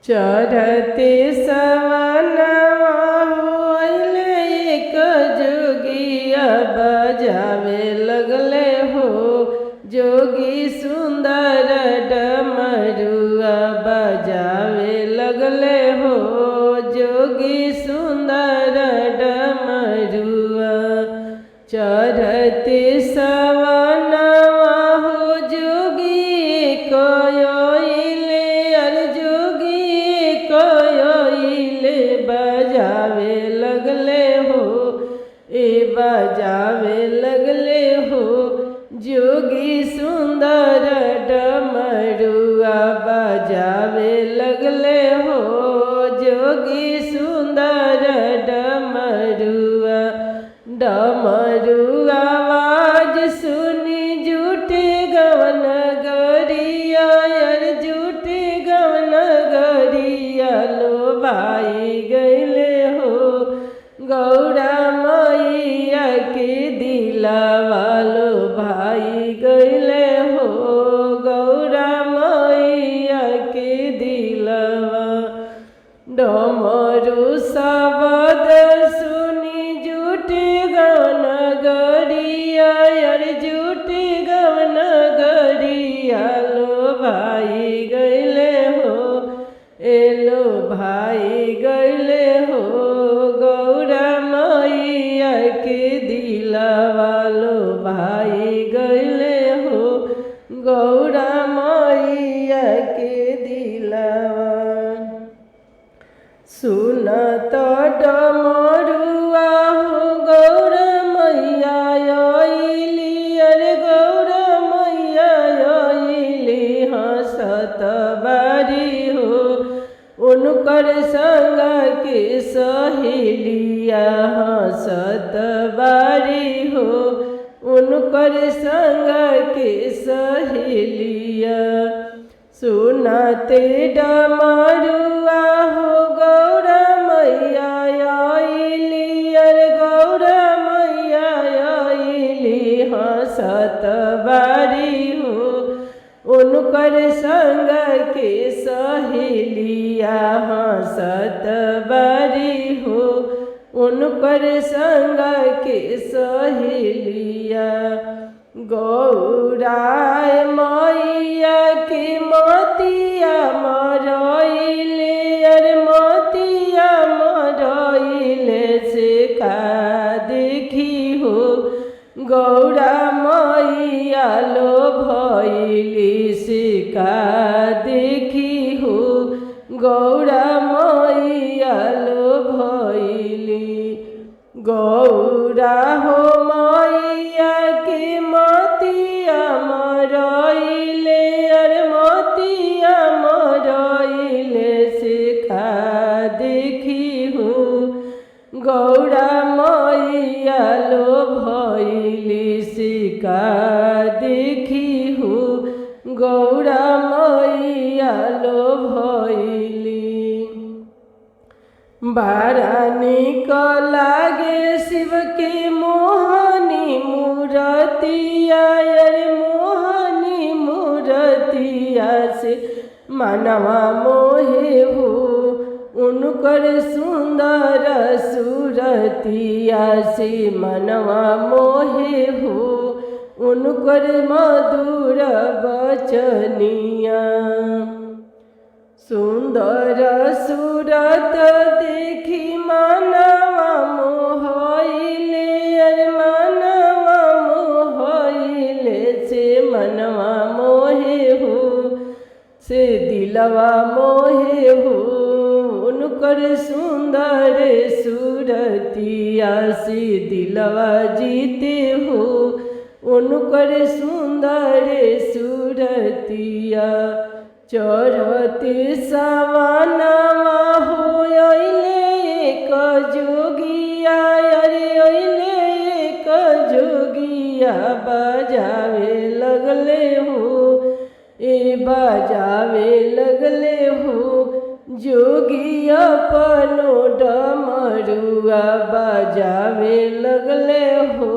चढ़ते सवनवा होइले एक जोगिया बजावे लगले हो। जोगी सुंदर डमरुआ बजावे लगले हो। जोगी सुंदर डमरुआ चढ़ते सवनवा हो जोगी कोयोइले जोगी कोयोइले बजावे लगले हो। ए बजावे लगले हो। जोगी सुंदर डमरुआ बजावे लगले हो। जोगी सुंदर डमरुआ डमरुआ आवाज सुनी जुटे गवन गरिया जुटे गवन गरिया लो भाई गैले हो। गौरा मैया के दिलावा लो भाई गैले हो। गौरा मैया के दिलावा डमरू शब्द सुनी जुटे गवन गरिया जुटे गवन गरिया लो भाई गैले हो। एलो भाई गैले हो। गौरा मैया के दिलावा लो भाई गैले हो। गौरा मैया के दिलावा सुनत डमरुआ हो। गौरा मैया आइली गौरा मैया आइली हंसत बारी हो। उनकर संग के सहेलिया हंसत बारी हो। उनकर संग के सहेलिया सुनते डमरुआ हो। गौरा मैया आइली गौरा मैया आइली हंसत बारी हो। उनकर संग के सहेलिया हंसत बारी हो। उनकर संग के सहेलिया गौरा मैया के मोतिया मरइले मोतिया मरइले से का देखी हो। गौरा मैया लो भइली से का देखी हो। गौरा मैया लो भइली गौरा हो मैया के मोतिया मरइले मोतिया मरइले से का देखी हो। गौरा मैया लो भइली से का देखी हो। गौरा मैया लो भइली बड़ा निक लागे शिव के मोहनी मूरतिया मोहनी मूरतिया से मनवा मोहे हो। उनकर सुंदर सूरतिया से मनवा मोहे हो। उनकर मधुर बचनिया सुंदर सूरत देखी मनवा मोहइले मनवा मोहइले से मनवा मोहे हो। से दिलवा मोहे हो। उनकर सुंदर सूरतिया से दिलवा जीते हो। उनकर सुंदर सूरतिया चढ़ते सवनवा होइले एक जोगिया अइले एक जोगिया बजावे लगले हो। ए बजावे लगले हो। जोगी अपनो डमरुआ बजावे लगले हो।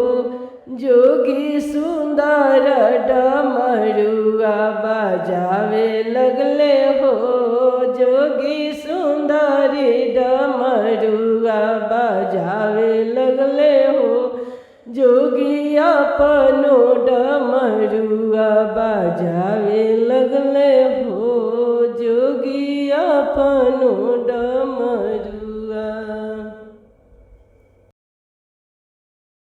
जोगी सुंदर डमरुआ बजावे लगले हो। जोगी सुंदर डमरुआ बजावे लगले हो। जोगी अपनो डमरुआ बजावे लगले हो। जोगी अपनो